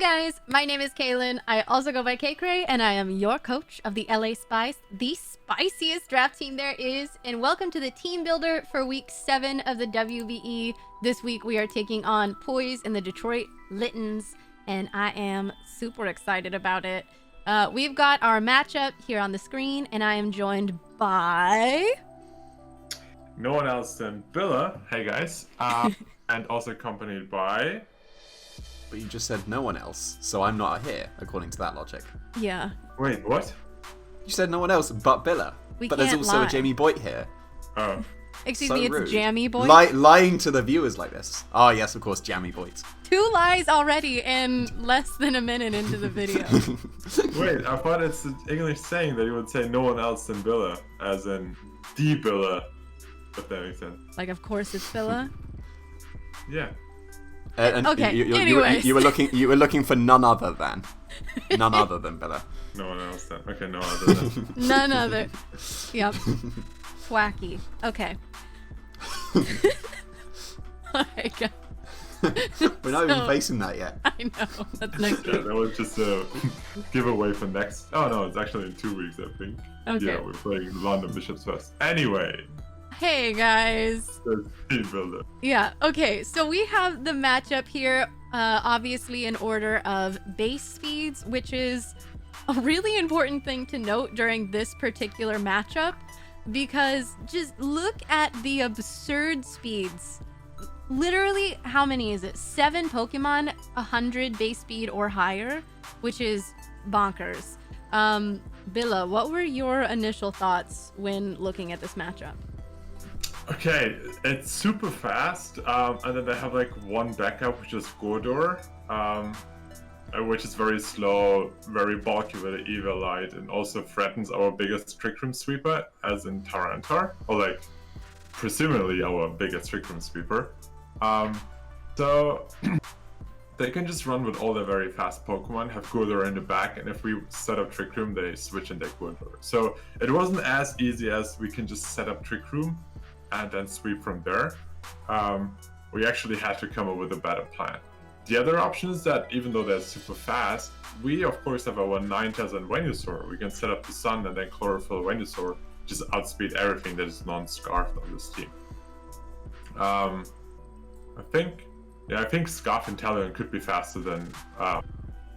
guys, my name is Kaylin. I also go by kaycreigh, and I am your coach of the LA Spice, the spiciest draft team there is. And welcome to the team builder for week 7 of the WBE. This week we are taking on Poijz and the Detroit Littens, and I am super excited about it. We've got our matchup here on the screen, and I am joined by... no one else than Billa. Hey guys. And also accompanied by... But you just said no one else, so I'm not here, according to that logic. Yeah. Wait, what? You said no one else but Billa. But there's also lie. a Jamie Boyd here. Oh. Excuse So me, it's rude. Jammy Boy. Lying to the viewers like this. Oh yes, of course, Jammy Boyd. 2 lies already and less than a minute into the video. Wait, I thought it's an English saying that you would say no one else than Billa, as in the Billa, if that makes sense. Like, of course it's Billa. Yeah. And Okay, you were looking for none other than Billa. No one else then. Okay, no other than. None other. Yep. Thwacky. Okay. Oh my god. We're not even facing that yet. I know. That's next Yeah, week. that was just a giveaway for next. Oh no, it's actually in 2 weeks, I think. Okay. Yeah, we're playing London Bishops first. Anyway, Hey guys. the team builder. Yeah, okay, so we have the matchup here, obviously in order of base speeds, which is a really important thing to note during this particular matchup, because just look at the absurd speeds. Literally, how many is it? 7 Pokemon, 100 base speed or higher, which is bonkers. Billa, what were your initial thoughts when looking at this matchup? Okay, it's super fast, and then they have like one backup, which is Gordor, which is very slow, very bulky with an Eva Light, and also threatens our biggest Trick Room sweeper, as in Tarantar, or like, presumably our biggest Trick Room sweeper. So they can just run with all their very fast Pokemon, have Gordor in the back, and if we set up Trick Room, they switch and take Gordor. So it wasn't as easy as we can just set up Trick Room and then sweep from there. We actually had to come up with a better plan. The other option is that even though they're super fast, we of course have our Ninetales and Venusaur. We can set up the Sun and then Chlorophyll Venusaur, just outspeed everything that is non-Scarfed on this team. I think Scarf Inteleon could be faster than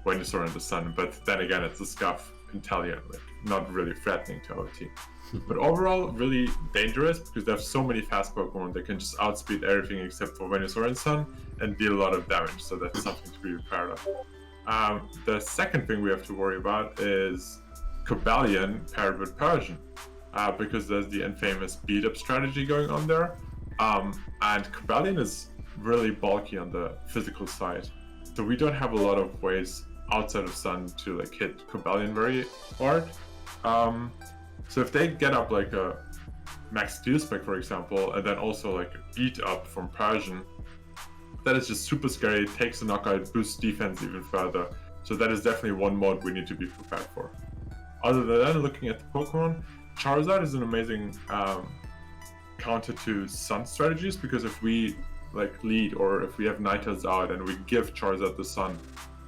Venusaur and the Sun, but then again, it's a Scarf Inteleon, like not really threatening to our team. But overall, really dangerous because they have so many fast Pokemon that can just outspeed everything except for Venusaur and Sun and deal a lot of damage, so that's something to be prepared of. The second thing we have to worry about is Cobalion paired with Persian, because there's the infamous beat-up strategy going on there. And Cobalion is really bulky on the physical side, so we don't have a lot of ways outside of Sun to like hit Cobalion very hard. So if they get up like a max steel spec, for example, and then also like a beat up from Persian, that is just super scary. It takes the knockout, boosts defense even further. So that is definitely one mode we need to be prepared for. Other than that, looking at the Pokemon, Charizard is an amazing counter to Sun strategies, because if we like lead or if we have Ninetales out and we give Charizard the Sun,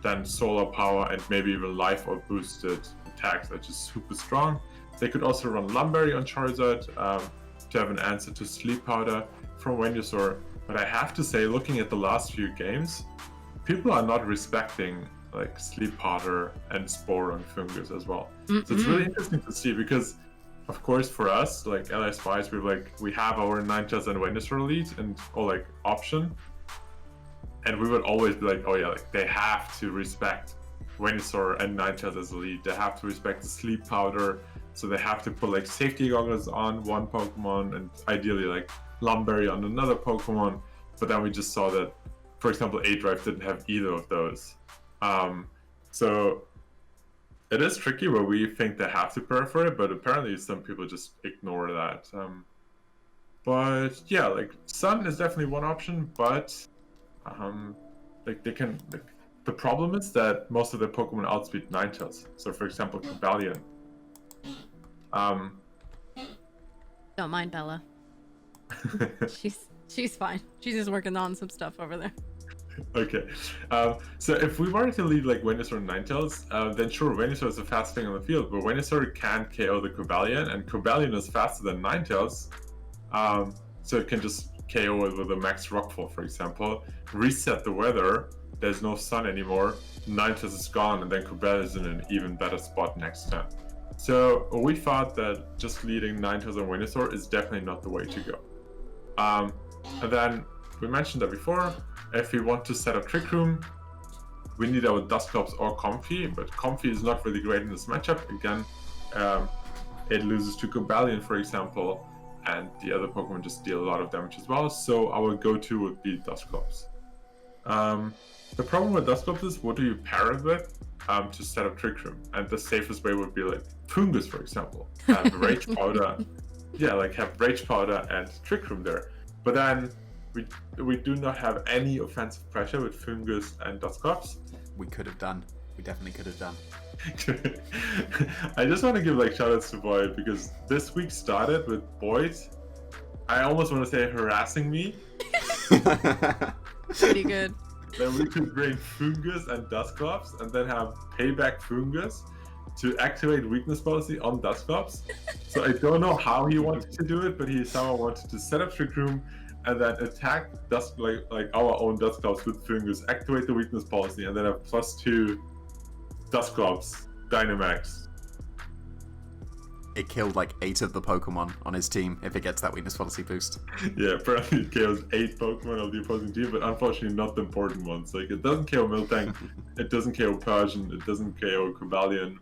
then Solar Power and maybe even Life or boosted attacks are just super strong. They could also run Lumberry on Charizard to have an answer to Sleep Powder from Venusaur. But I have to say, looking at the last few games, people are not respecting like Sleep Powder and Spore on Fungus as well. So it's really interesting to see, because of course for us, like LA Spice, we have our Ninetales and Venusaur lead and or like option. And we would always be like, oh yeah, like they have to respect Venusaur and Ninetales as a lead. They have to respect the Sleep Powder. So they have to put like safety goggles on one Pokemon and ideally like Lumberry on another Pokemon. But then we just saw that, for example, A-Drive didn't have either of those. So it is tricky where we think they have to prepare for it, but apparently some people just ignore that. But yeah, like Sun is definitely one option, but like they can. Like, the problem is that most of the Pokemon outspeed Ninetales. So for example, Cobalion. Don't mind Bella. She's fine. She's just working on some stuff over there. Okay. So if we wanted to lead like Venusaur and Ninetales, then sure, Venusaur is the fastest thing on the field, but Venusaur can't KO the Cobalion, and Cobalion is faster than Ninetales. So it can just KO it with a max Rockfall, for example, reset the weather, there's no sun anymore, Ninetales is gone, and then Cobalion is in an even better spot next turn. So we thought that just leading Ninetales and Venusaur is definitely not the way to go. And then we mentioned that before, if we want to set up Trick Room, we need our DUSCLOPS or Comfy, but Comfy is not really great in this matchup. Again, it loses to Cobalion, for example, and the other Pokemon just deal a lot of damage as well, so our go-to would be DUSCLOPS. The problem with DUSCLOPS is, what do you pair it with to set up Trick Room? And the safest way would be like Fungus, for example. Have Rage Powder. Yeah, like have Rage Powder and Trick Room there. But then we do not have any offensive pressure with Fungus and DUSCLOPS. We could have done. We definitely could have done. I just want to give like shoutouts to Boyd, because this week started with Boyd, I almost want to say, harassing me. Pretty good. Then we could bring Fungus and DUSCLOPS and then have Payback Fungus to activate Weakness Policy on DUSCLOPS. So I don't know how he wanted to do it, but he somehow wanted to set up Trick Room and then attack like our own DUSCLOPS with Fungus, activate the Weakness Policy, and then have +2 DUSCLOPS Dynamax. It killed like 8 of the Pokemon on his team if it gets that Weakness Policy boost. Yeah, apparently it KOs 8 Pokemon of the opposing team, but unfortunately not the important ones. Like, it doesn't KO Miltank, it doesn't KO Persian, it doesn't KO Cobalion.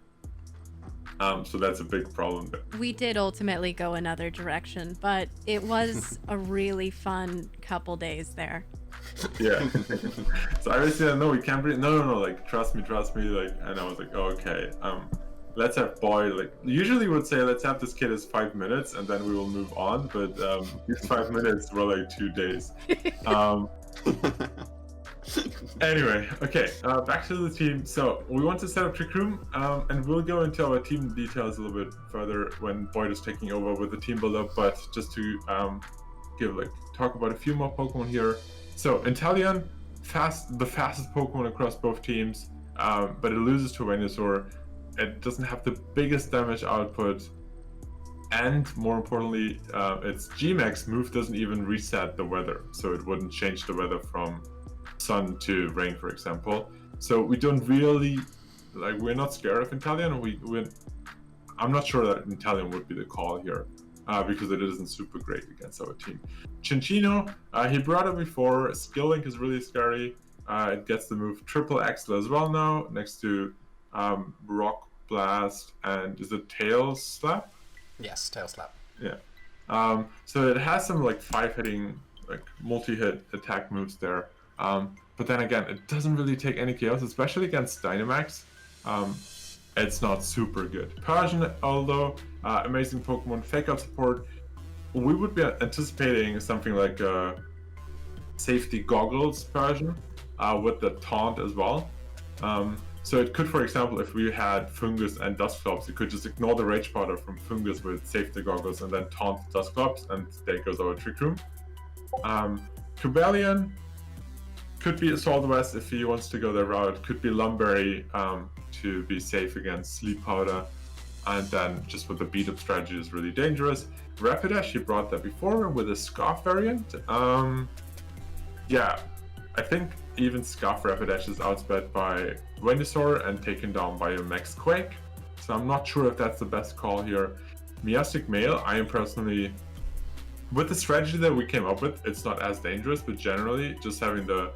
So that's a big problem there. We did ultimately go another direction, but it was a really fun couple days there. Yeah. So I was saying, no, we can't breathe. No, like, trust me, like, and I was like, oh, okay, let's have Boyd, like, usually would say, let's have this kid as 5 minutes and then we will move on, but these 5 minutes were like 2 days. Anyway, okay, back to the team. So we want to set up Trick Room, and we'll go into our team details a little bit further when Boyd is taking over with the team build-up, but just to talk about a few more Pokemon here. So Inteleon, the fastest Pokemon across both teams, but it loses to Venusaur. It doesn't have the biggest damage output, and more importantly, its G-Max move doesn't even reset the weather, so it wouldn't change the weather from sun to rain, for example. So we don't really, like, we're not scared of Inteleon. I'm not sure that Inteleon would be the call here, because it isn't super great against our team. Cinccino, he brought it before. Skill Link is really scary. It gets the move Triple Axle as well now, next to Rock Blast and is it Tail Slap? Yes, Tail Slap. Yeah. So it has some like 5-hitting, like multi-hit attack moves there. But then again, it doesn't really take any KOs, especially against Dynamax. It's not super good. Persian, although amazing Pokemon, Fake Out support. We would be anticipating something like Safety Goggles Persian with the Taunt as well. So it could, for example, if we had Fungus and DUSCLOPS, it could just ignore the Rage Powder from Fungus with Safety Goggles and then taunt DUSCLOPS, and there goes our Trick Room. Cobalion could be Assault Vest if he wants to go that route, could be Lumberry to be safe against Sleep Powder, and then just with the beat-up strategy is really dangerous. Rapidash, he brought that before with a Scarf variant. Yeah, I think even Scarf Rapidash is outsped by Venusaur and taken down by a Max Quake, so I'm not sure if that's the best call here. Miastic Male, I am personally, with the strategy that we came up with, it's not as dangerous, but generally just having the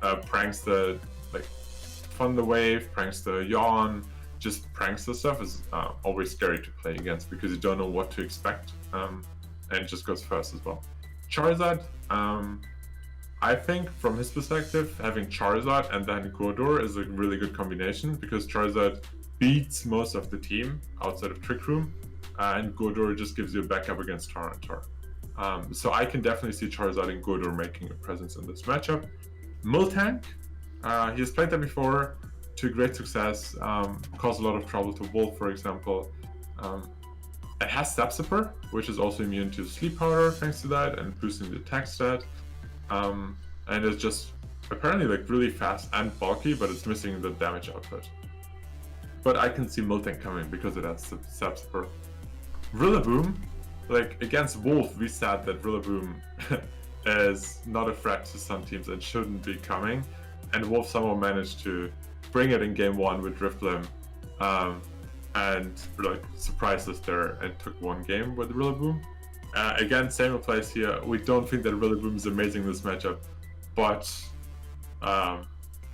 Prankster, like Thunder Wave, Prankster Yawn, just Prankster stuff is always scary to play against because you don't know what to expect, and it just goes first as well. Charizard, I think from his perspective, having Charizard and then Gordor is a really good combination because Charizard beats most of the team outside of Trick Room, and Gordor just gives you a backup against Tyranitar. So I can definitely see Charizard and Gordor making a presence in this matchup. Miltank, he has played that before to great success, caused a lot of trouble to Wolf, for example. It has Sapsipper, which is also immune to Sleep Powder thanks to that and boosting the attack stat. And it's just apparently like really fast and bulky, but it's missing the damage output. But I can see Miltank coming because it has sap support. Rillaboom, like against Wolf, we said that Rillaboom is not a threat to some teams and shouldn't be coming. And Wolf somehow managed to bring it in game 1 with Drifblim, and like surprised us there and took 1 game with Rillaboom. Again, same applies here. We don't think that Rillaboom is amazing in this matchup, but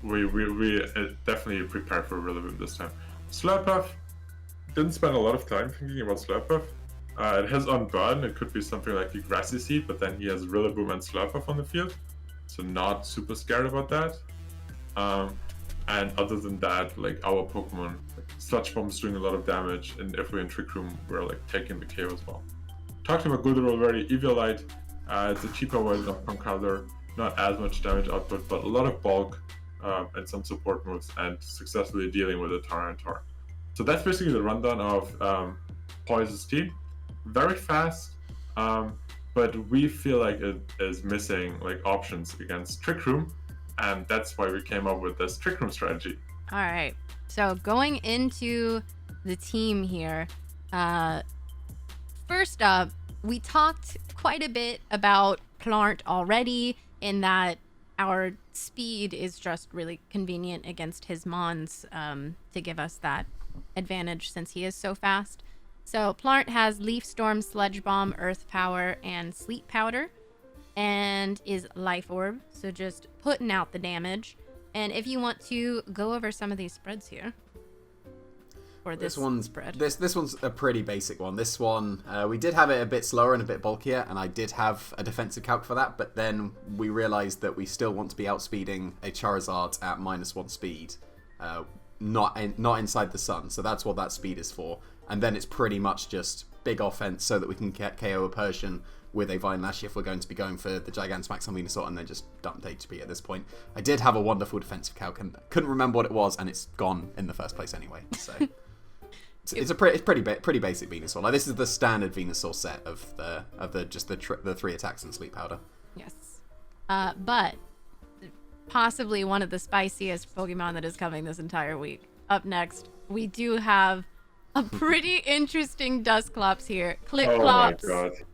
we definitely prepare for Rillaboom this time. Slurpuff, didn't spend a lot of time thinking about Slurpuff. It has Unburn, it could be something like a Grassy Seed, but then he has Rillaboom and Slurpuff on the field, so not super scared about that. And other than that, like our Pokemon, like Sludge Bomb is doing a lot of damage, and if we're in Trick Room, we're like taking the KO as well. Talked about Gulder already. Eviolite, it's a cheaper version of Conkeldurr, not as much damage output, but a lot of bulk and some support moves, and successfully dealing with a Tyranitar. So that's basically the rundown of Poijz's team. Very fast, but we feel like it is missing like options against Trick Room, and that's why we came up with this Trick Room strategy. All right. So going into the team here, first up, we talked quite a bit about Plant already, in that our speed is just really convenient against his Mons to give us that advantage since he is so fast. So Plant has Leaf Storm, Sludge Bomb, Earth Power, and Sleep Powder, and is Life Orb, so just putting out the damage. And if you want to go over some of these spreads here, or this one's spread. This one's a pretty basic one. This one, we did have it a bit slower and a bit bulkier, and I did have a defensive calc for that, but then we realized that we still want to be outspeeding a Charizard at -1 speed, not inside the sun, so that's what that speed is for. And then it's pretty much just big offense so that we can get KO a Persian with a Vine Lash if we're going to be going for the Gigantamax on Venusaur, and then just dump HP at this point. I did have a wonderful defensive calc and couldn't remember what it was, and it's gone in the first place anyway. So it's pretty basic Venusaur. Like, this is the standard Venusaur set of the 3 attacks and Sleep Powder. Yes, but possibly one of the spiciest Pokemon that is coming this entire week. Up next, we do have a pretty interesting Dusclops here. Clip-Clops. Oh my god.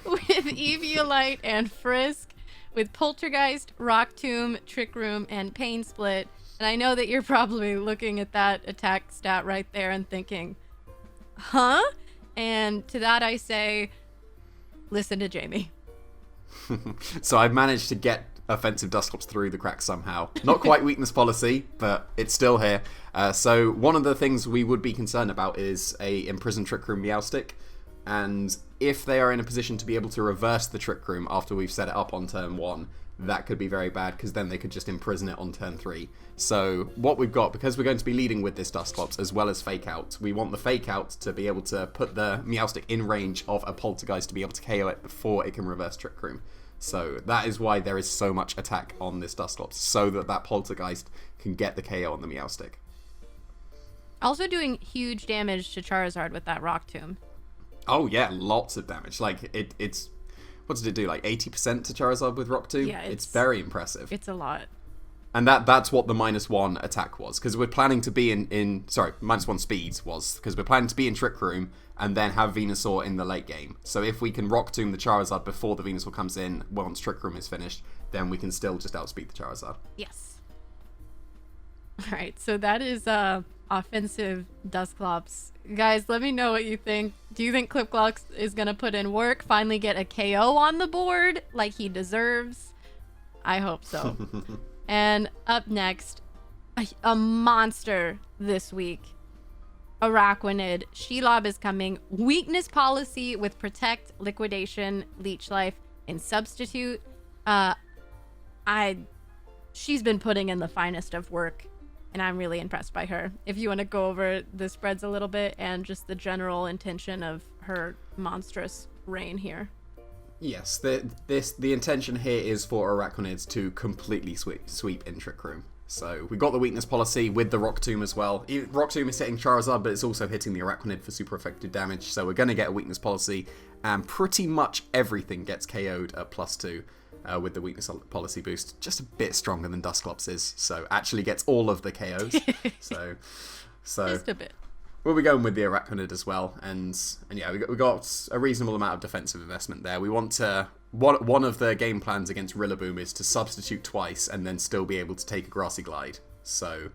With Eviolite and Frisk, with Poltergeist, Rock Tomb, Trick Room, and Pain Split. And I know that you're probably looking at that attack stat right there and thinking, huh? And to that I say, listen to Jamie. So I've managed to get offensive Dusclops through the cracks somehow. Not quite weakness policy, but it's still here. So one of the things we would be concerned about is a imprisoned Trick Room Meowstic. And if they are in a position to be able to reverse the Trick Room after we've set it up on turn 1, that could be very bad, because then they could just imprison it on turn 3. So what we've got, because we're going to be leading with this Dusclops as well as Fake Out, we want the Fake Out to be able to put the Meowstic in range of a Poltergeist to be able to KO it before it can reverse Trick Room. So that is why there is so much attack on this Dusclops, so that Poltergeist can get the KO on the Meowstic. Also doing huge damage to Charizard with that Rock Tomb. Oh yeah, lots of damage. Like, it's what did it do? Like 80% to Charizard with Rock Tomb? Yeah, it's very impressive. It's a lot. And that's what the -1 attack was, because we're planning to be in -1 speed was, because we're planning to be in Trick Room and then have Venusaur in the late game. So if we can Rock Tomb the Charizard before the Venusaur comes in, once Trick Room is finished, then we can still just outspeed the Charizard. Yes. Alright, so that is offensive Dusclops. Guys, let me know what you think. Do you think Clip-Clops is going to put in work, finally get a KO on the board like he deserves? I hope so. And up next, a monster this week. Araquanid. Shelob is coming. Weakness policy with Protect, Liquidation, Leech Life, and Substitute. She's been putting in the finest of work, and I'm really impressed by her. If you want to go over the spreads a little bit and just the general intention of her monstrous reign here. Yes, the intention here is for Araquanids to completely sweep in Trick Room. So we've got the weakness policy with the Rock Tomb as well. Rock Tomb is hitting Charizard, but it's also hitting the Araquanid for super effective damage. So we're going to get a weakness policy, and pretty much everything gets KO'd at +2. with the weakness policy boost. Just a bit stronger than DUSCLOPS is, so actually gets all of the KOs. so Just a bit. We'll be going with the Arachnid as well, and yeah, we got a reasonable amount of defensive investment there. We want to... One of the game plans against Rillaboom is to substitute twice and then still be able to take a Grassy Glide. So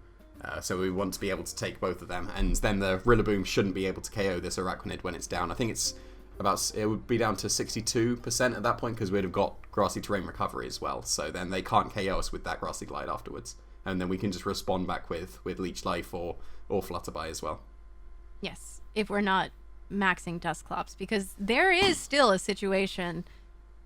we want to be able to take both of them, and then the Rillaboom shouldn't be able to KO this Arachnid when it's down. I think it would be down to 62% at that point, because we'd have got Grassy Terrain Recovery as well. So then they can't KO us with that Grassy Glide afterwards, and then we can just respond back with Leech Life or Flutterby as well. Yes, if we're not maxing DUSCLOPS, because there is still a situation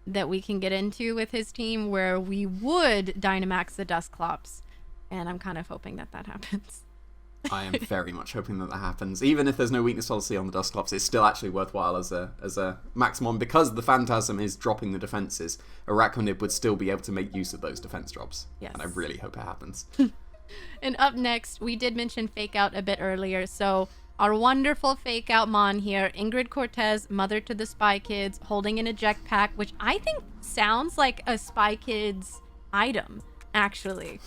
that we can get into with his team where we would Dynamax the DUSCLOPS, and I'm kind of hoping that happens. I am very much hoping that happens. Even if there's no weakness policy on the DUSCLOPS, it's still actually worthwhile as a Maximum, because the Phantasm is dropping the defenses. Arachnid would still be able to make use of those defense drops. Yes. And I really hope it happens. And up next, we did mention Fake Out a bit earlier, so our wonderful Fake Out Mon here, Ingrid Cortez, mother to the Spy Kids, holding an eject pack, which I think sounds like a Spy Kids item, actually.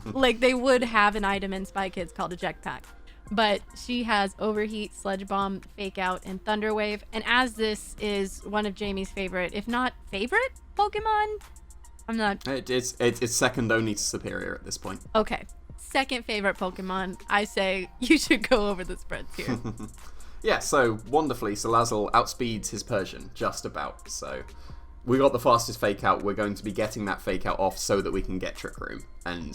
Like, they would have an item in Spy Kids called eject pack. But she has Overheat, Sludge Bomb, Fake Out, and Thunder Wave. And as this is one of Jamie's favorite, if not favorite, Pokemon, I'm not... It's second only to Superior at this point. Okay. Second favorite Pokemon, I say you should go over the spreads here. Yeah, so wonderfully, Salazzle outspeeds his Persian, just about. So we got the fastest Fake Out. We're going to be getting that Fake Out off so that we can get Trick Room. And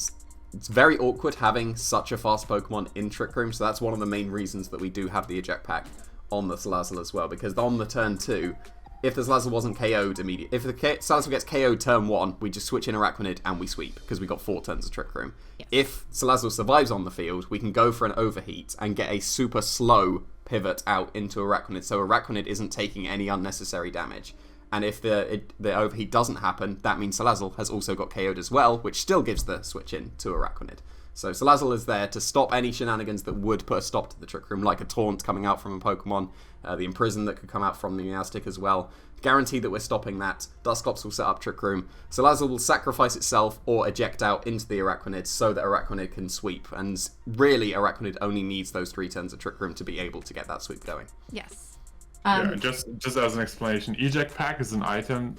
it's very awkward having such a fast Pokemon in Trick Room, so that's one of the main reasons that we do have the eject pack on the Salazzle as well, because on the turn 2, if the Salazzle wasn't KO'd immediately, if the Salazzle gets KO'd turn 1, we just switch in Arachnid and we sweep, because we got 4 turns of Trick Room. Yes. If Salazzle survives on the field, we can go for an Overheat and get a super slow pivot out into Arachnid, so Arachnid isn't taking any unnecessary damage. And if the Overheat doesn't happen, that means Salazzle has also got KO'd as well, which still gives the switch in to Arachnid. So Salazzle is there to stop any shenanigans that would put a stop to the Trick Room, like a Taunt coming out from a Pokemon, the Imprison that could come out from the Meowstic as well. Guarantee that we're stopping that. DUSCLOPS will set up Trick Room. Salazzle will sacrifice itself or eject out into the Arachnid so that Arachnid can sweep. And really, Arachnid only needs those 3 turns of Trick Room to be able to get that sweep going. Yes. Yeah, just as an explanation, eject pack is an item,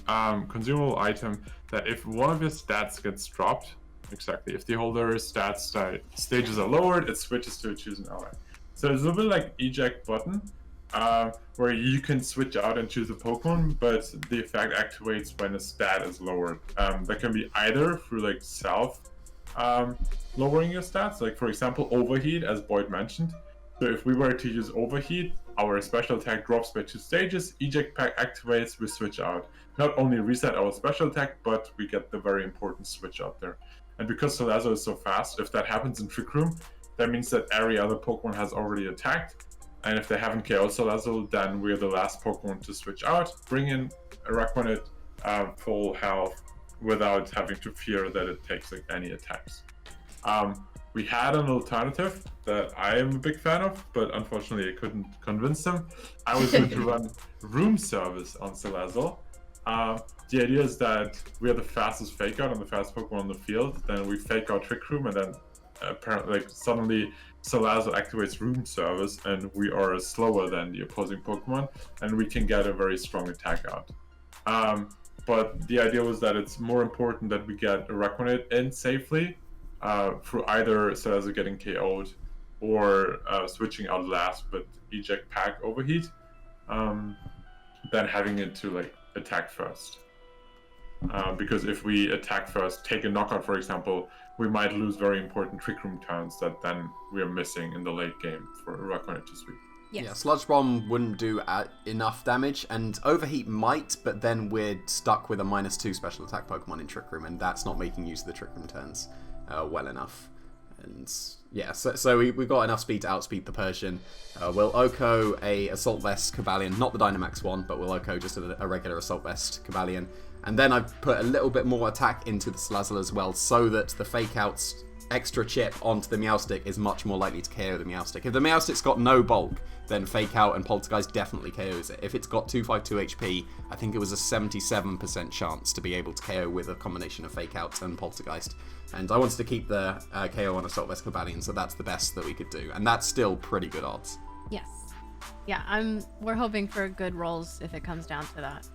consumable item, that if one of your stats gets dropped, exactly, if the holder's stages are lowered, it switches to choose an ally. So it's a little bit like eject button, where you can switch out and choose a Pokemon, but the effect activates when a stat is lowered. That can be either through like lowering your stats, like for example Overheat, as Boyd mentioned. So if we were to use Overheat, our special attack drops by 2 stages, eject pack activates, we switch out. Not only reset our special attack, but we get the very important switch out there. And because Salazzle is so fast, if that happens in Trick Room, that means that every other Pokemon has already attacked. And if they haven't KO'd Salazzle, then we're the last Pokemon to switch out, bring in Arachnid full health without having to fear that it takes like any attacks. We had an alternative that I am a big fan of, but unfortunately I couldn't convince them. I was going to run Room Service on Salazzle. The idea is that we are the fastest Fake Out and the fastest Pokemon on the field. Then we Fake Out Trick Room, and then apparently suddenly Salazzle activates Room Service, and we are slower than the opposing Pokemon, and we can get a very strong attack out. But the idea was that it's more important that we get Arachnid in safely, through either Salazzle getting KO'd or switching out last but eject pack Overheat, than having it to like attack first. Because if we attack first, take a knockout for example, we might lose very important Trick Room turns that then we are missing in the late game for Arachnid to sweep. Yes. Yeah, Sludge Bomb wouldn't do enough damage, and Overheat might, but then we're stuck with a -2 special attack Pokemon in Trick Room, and that's not making use of the Trick Room turns well enough. And yeah, so we've got enough speed to outspeed the Persian. We'll Oko a Assault Vest Cavalion, not the Dynamax one, but we'll Oko just a regular Assault Vest Cavalion. And then I've put a little bit more attack into the Salazzle as well, so that the Fake Outs extra chip onto the Meowstic is much more likely to KO the Meowstic. If the Meowstic's got no bulk, then Fake Out and Poltergeist definitely KOs it. If it's got 252 HP, I think it was a 77% chance to be able to KO with a combination of Fake Out and Poltergeist. And I wanted to keep the KO on Assault Vest Cobalion, so that's the best that we could do. And that's still pretty good odds. Yes. Yeah, we're hoping for good rolls if it comes down to that.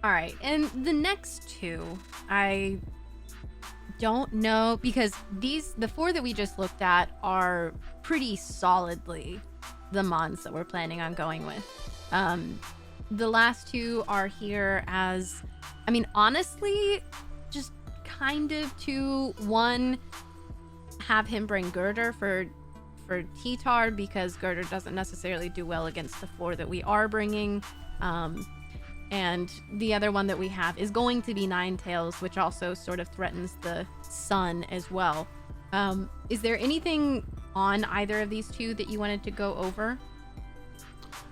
All right, and the next two, I don't know, because the 4 that we just looked at are pretty solidly the mons that we're planning on going with. The last 2 are here as, I mean, honestly, just kind of to, one, have him bring Girder for T-Tar, because Girder doesn't necessarily do well against the 4 that we are bringing. And the other one that we have is going to be Ninetales, which also sort of threatens the sun as well. Is there anything on either of these 2 that you wanted to go over?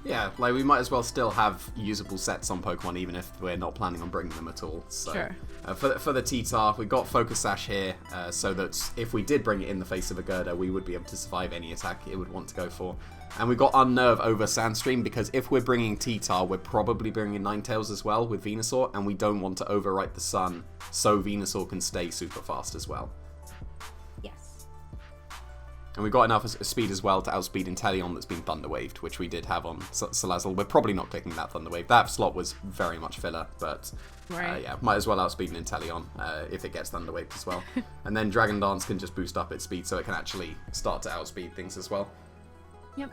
Yeah, like we might as well still have usable sets on Pokemon, even if we're not planning on bringing them at all. So, sure. For the T-Tar, we've got Focus Sash here, so that if we did bring it in the face of a Girder, we would be able to survive any attack it would want to go for. And we've got Unnerve over Sandstream, because if we're bringing T-Tar, we're probably bringing Ninetales as well with Venusaur, and we don't want to overwrite the Sun, so Venusaur can stay super fast as well. Yes. And we've got enough speed as well to outspeed Inteleon that's been Thunder Waved, which we did have on Salazzle. We're probably not clicking that Thunder Wave. That slot was very much filler, but right. yeah, might as well outspeed an Inteleon if it gets Thunder Waved as well. And then Dragon Dance can just boost up its speed, so it can actually start to outspeed things as well. Yep.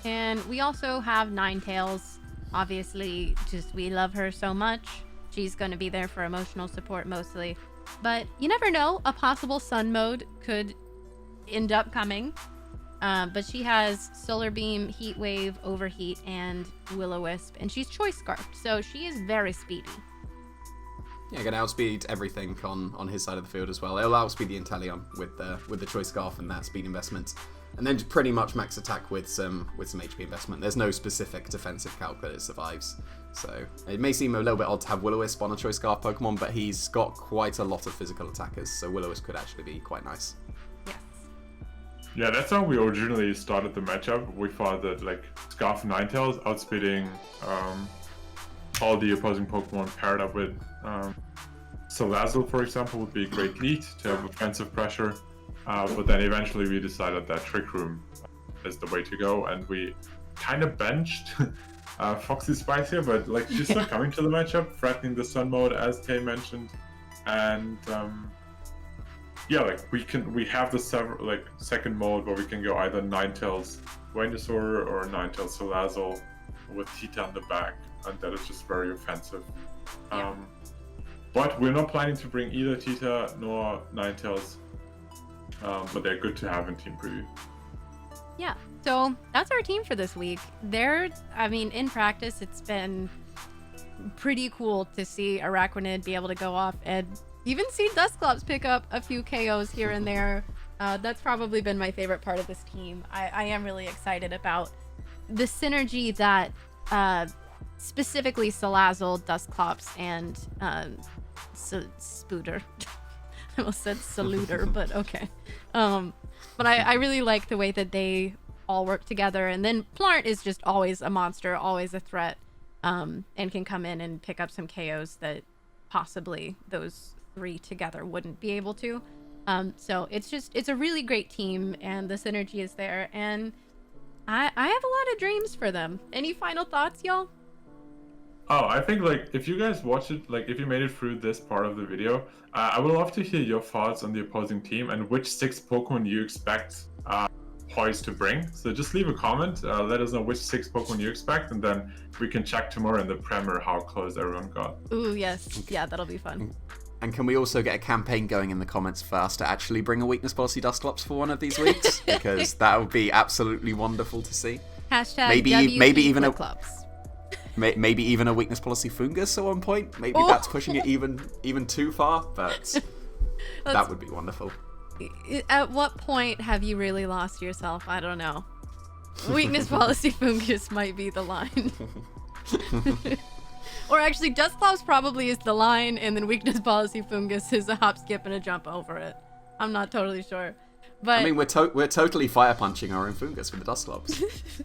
And we also have Ninetales. Obviously, just we love her so much. She's going to be there for emotional support mostly. But you never know, a possible Sun mode could end up coming. But she has Solar Beam, Heat Wave, Overheat, and Will-O-Wisp. And she's Choice Scarfed, so she is very speedy. Yeah, going to outspeed everything on his side of the field as well. It'll outspeed the Inteleon with the Choice Scarf and that speed investment. And then just pretty much max attack with some HP investment. There's no specific defensive calc that it survives. So it may seem a little bit odd to have Will-O-Wisp on a Choice Scarf Pokemon, but he's got quite a lot of physical attackers, so Will-O-Wisp could actually be quite nice. Yes. Yeah, that's how we originally started the matchup. We thought that like Scarf and Ninetales outspeeding all the opposing Pokemon paired up with Salazzle, for example, would be a great lead to have offensive pressure. But then eventually we decided that Trick Room is the way to go, and we kind of benched Foxy Spice here, but like she's still coming to the matchup, threatening the Sun mode as Tay mentioned, and yeah, like we have the second mode where we can go either Ninetales Venusaur or Ninetales Salazzle with Tita in the back, and that is just very offensive. Yeah. But we're not planning to bring either Tita nor Ninetales. But they're good to have in team preview. Yeah, so that's our team for this week. In practice, it's been pretty cool to see Araquanid be able to go off and even see DUSCLOPS pick up a few KOs here and there. That's probably been my favorite part of this team. I am really excited about the synergy that specifically Salazzle, DUSCLOPS, and Spooter. I almost said Saluter, but okay. But I really like the way that they all work together. And then Plarnt is just always a monster, always a threat, and can come in and pick up some KOs that possibly those 3 together wouldn't be able to. So it's a really great team, and the synergy is there. And I have a lot of dreams for them. Any final thoughts, y'all? Oh, I think like if you guys watch it, like if you made it through this part of the video, I would love to hear your thoughts on the opposing team and which 6 Pokemon you expect Poijz to bring. So just leave a comment, let us know which 6 Pokemon you expect, and then we can check tomorrow in the Premier how close everyone got. Ooh, yes. Yeah, that'll be fun. And can we also get a campaign going in the comments for us to actually bring a weakness policy DUSCLOPS for one of these weeks? Because that would be absolutely wonderful to see. Hashtag maybe even clubs. Maybe even a weakness policy Fungus at one point. Maybe that's pushing it even too far, but that would be wonderful. At what point have you really lost yourself? I don't know. Weakness policy Fungus might be the line. Or actually, DUSCLOPS probably is the line, and then weakness policy fungus is a hop, skip, and a jump over it. I'm not totally sure. But I mean, we're totally fire punching our own fungus with the DUSCLOPS.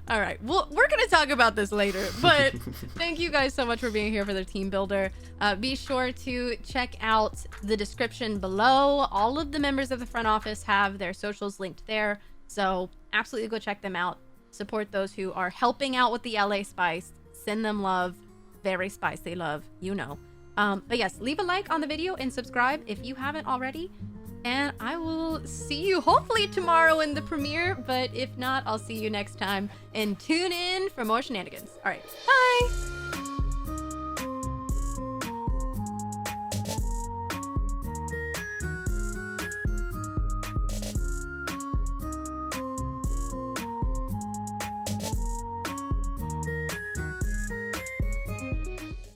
all right, well, we're going to talk about this later, but thank you guys so much for being here for the team builder. Be sure to check out the description below. All of the members of the front office have their socials linked there, so absolutely go check them out. Support those who are helping out with the LA Spice. Send them love. Very spicy love, you know. But yes, leave a like on the video and subscribe if you haven't already. And I will see you hopefully tomorrow in the premiere, but if not, I'll see you next time. And tune in for more shenanigans. All right, bye!